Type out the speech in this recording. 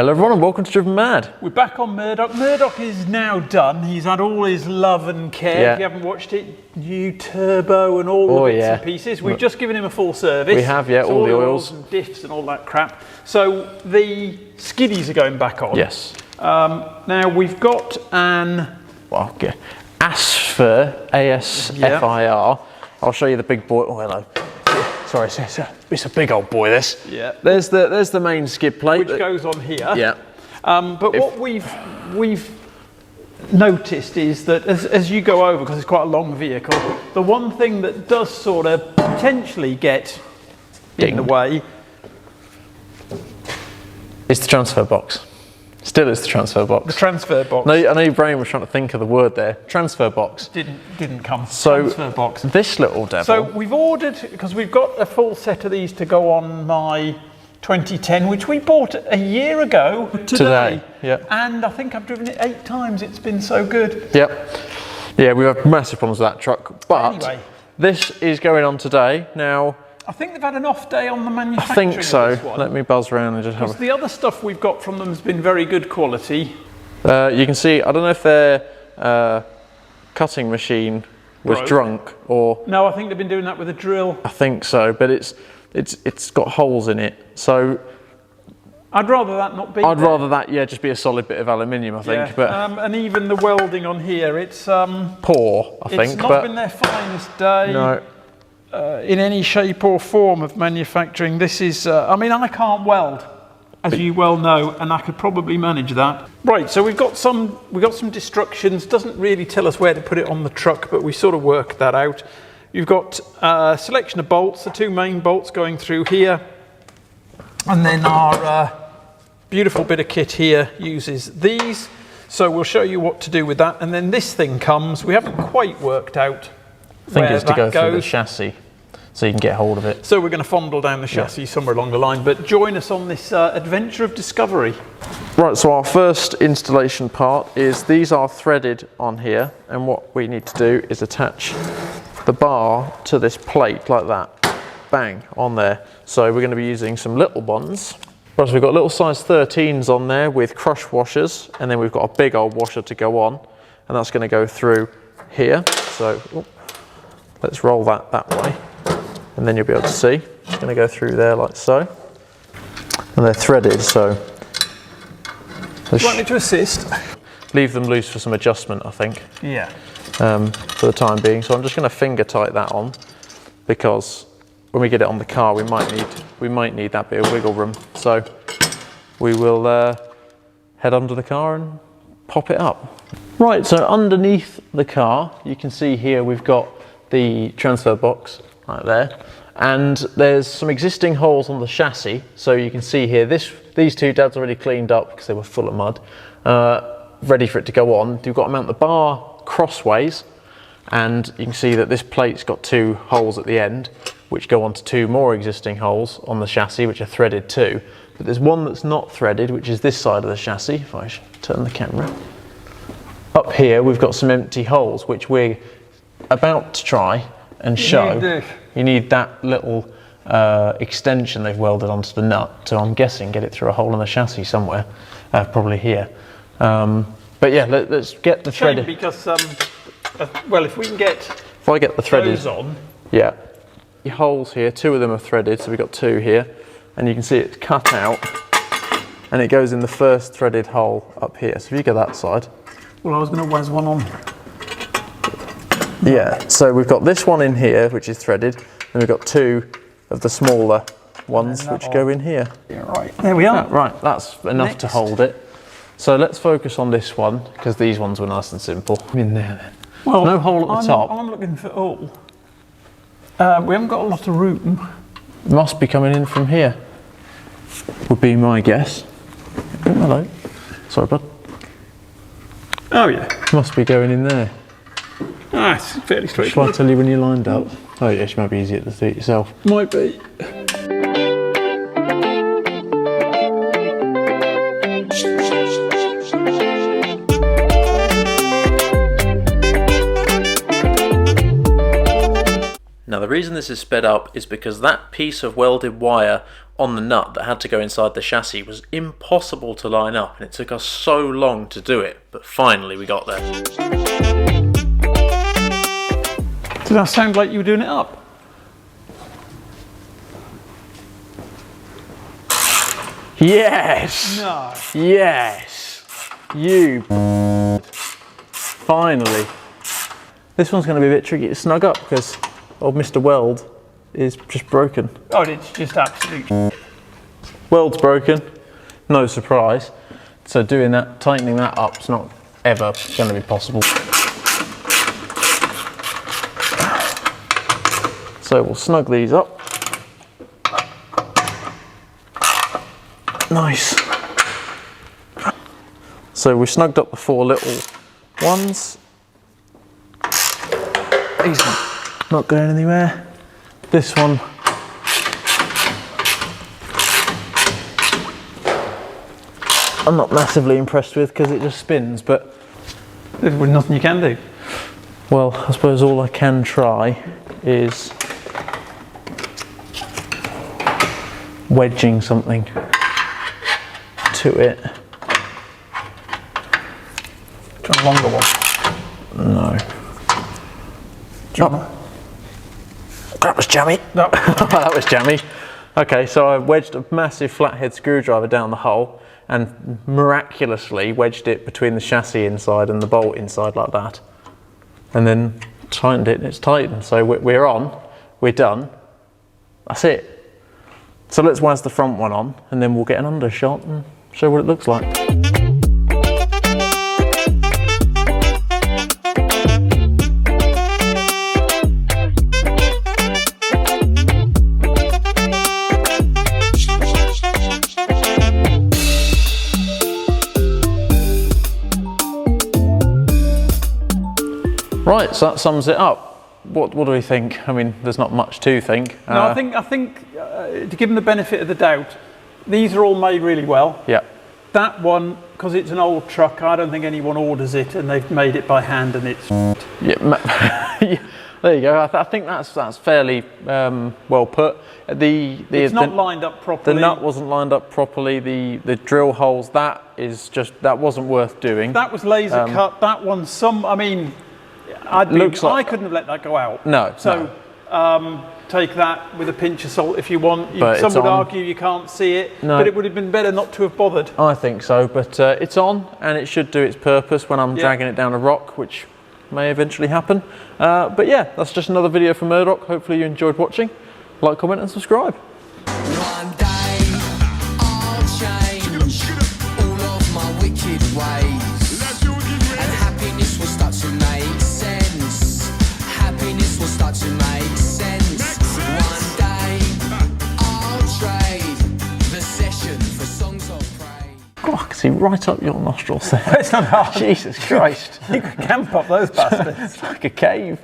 Hello everyone and welcome to DriVenmad. We're back on Murdoch. Murdoch is now done. He's had all his love and care. Yeah. If you haven't watched it, new turbo and all the bits and pieces. We've just given him a full service. We have, yeah, so all the oils and diffs and all that crap. So the skiddies are going back on. Yes. Now we've got an... Well, okay. Asfir, A-S-F-I-R. I'll show you the big boy. Oh, hello. Sorry, it's a big old boy, this. Yeah. There's the main skid plate. Which goes on here. Yeah. But what we've noticed is that as you go over, because it's quite a long vehicle, the one thing that does sort of potentially get in the way is the transfer box. Still is the transfer box. The transfer box. No, I know your brain was trying to think of the word there. Transfer box. Didn't come. So transfer box. This little devil. So we've ordered, because we've got a full set of these to go on my 2010, which we bought a year ago today. Yeah. And I think I've driven it 8 times. It's been so good. Yep. Yeah, we've had massive problems with that truck. But anyway, this is going on today. Now, I think they've had an off day on the manufacturing. I think so. Of this one. Let me buzz around and just have Because the other stuff we've got from them has been very good quality. You can see, I don't know if their cutting machine was drunk or... No, I think they've been doing that with a drill. I think so, but it's got holes in it. So I'd rather that not be. I'd rather that, yeah, just be a solid bit of aluminium, I think. Yeah. But and even the welding on here, it's poor, I think. It's not been their finest day. No. In any shape or form of manufacturing. This is, I mean, I can't weld, as you well know, and I could probably manage that. Right, so we've got some destructions. Doesn't really tell us where to put it on the truck, but we sort of worked that out. You've got a selection of bolts, the 2 main bolts going through here, and then our beautiful bit of kit here uses these. So we'll show you what to do with that, and then this thing comes. We haven't quite worked out. I think it's to go through the chassis so you can get hold of it. So we're going to fondle down the chassis somewhere along the line, but join us on this adventure of discovery. Right, so our first installation part is these are threaded on here, and what we need to do is attach the bar to this plate like that. Bang, on there. So we're going to be using some little ones. Right, so we've got little size 13s on there with crush washers, and then we've got a big old washer to go on, and that's going to go through here. So let's roll that way, and then you'll be able to see. It's going to go through there like so. And they're threaded, so... Would you like me to assist? Leave them loose for some adjustment, I think. Yeah. For the time being. So I'm just going to finger tight that on, because when we get it on the car, we might need that bit of wiggle room. So we will head under the car and pop it up. Right, so underneath the car, you can see here we've got the transfer box right there, and there's some existing holes on the chassis. So you can see here, these 2 Dad's already cleaned up because they were full of mud, ready for it to go on. You've got to mount the bar crossways, and you can see that this plate's got 2 holes at the end, which go onto 2 more existing holes on the chassis, which are threaded too. But there's one that's not threaded, which is this side of the chassis. If I turn the camera up here, we've got some empty holes, which we're about to try and show. You need that little extension they've welded onto the nut to, I'm guessing, get it through a hole in the chassis somewhere, probably here. But yeah, let's get the threaded. Because well, if we can get if I get the threaded on, yeah, your holes here, 2 of them are threaded, so we've got 2 here, and you can see it's cut out, and it goes in the first threaded hole up here. So if you go that side. Well, I was going to whiz one on. Yeah, so we've got this one in here, which is threaded, and we've got 2 of the smaller ones which go in here. Yeah, right. There we are. Right, that's enough to hold it. So let's focus on this one, because these ones were nice and simple. In there then. Well, no hole at the top. I'm looking for all. We haven't got a lot of room. Must be coming in from here, would be my guess. Oh, hello. Sorry, bud. Oh yeah. Must be going in there. Ah, it's fairly straightforward. Shall I tell you when you're lined up? Oh yes, it might be easier to do it yourself. Might be. Now the reason this is sped up is because that piece of welded wire on the nut that had to go inside the chassis was impossible to line up, and it took us so long to do it, but finally we got there. Did that sound like you were doing it up? Yes! No. Yes! You finally. This one's going to be a bit tricky to snug up because old Mr. Weld is just broken. Oh, it's just absolute. Weld's broken, no surprise. So doing that, tightening that up is not ever going to be possible. So we'll snug these up. Nice. So we snugged up the 4 little ones. These not going anywhere. This one. I'm not massively impressed with because it just spins, but There's nothing you can do. well, I suppose all I can try is wedging something to it. Try a longer one. No. Oh. That was jammy. No. That was jammy. Okay, so I wedged a massive flathead screwdriver down the hole and miraculously wedged it between the chassis inside and the bolt inside like that. And then tightened it and it's tightened. So we're on, we're done. That's it. So let's waz the front one on and then we'll get an undershot and show what it looks like. Right, so that sums it up. What do we think? I mean, there's not much to think. No, I think to give them the benefit of the doubt, these are all made really well. Yeah. That one, because it's an old truck, I don't think anyone orders it and they've made it by hand and it's. Yeah. Yeah, there you go. I think that's fairly well put. It's not lined up properly. The nut wasn't lined up properly. The drill holes, that wasn't worth doing. That was laser cut. That one, I mean, I couldn't have let that go out. No. So take that with a pinch of salt if you want. But some would argue you can't see it, No. but it would have been better not to have bothered. I think so, but it's on and it should do its purpose when I'm dragging it down a rock, which may eventually happen. But yeah, that's just another video from Murdoch. Hopefully you enjoyed watching. Like, comment and subscribe. One day I'll change all of my wicked ways, and happiness will start to make sense. Happiness will start to make sense. One day I'll trade the session for songs of praise. God, I can see right up your nostrils there. It's not hard. Jesus Christ. You can camp up those bastards. It's like a cave.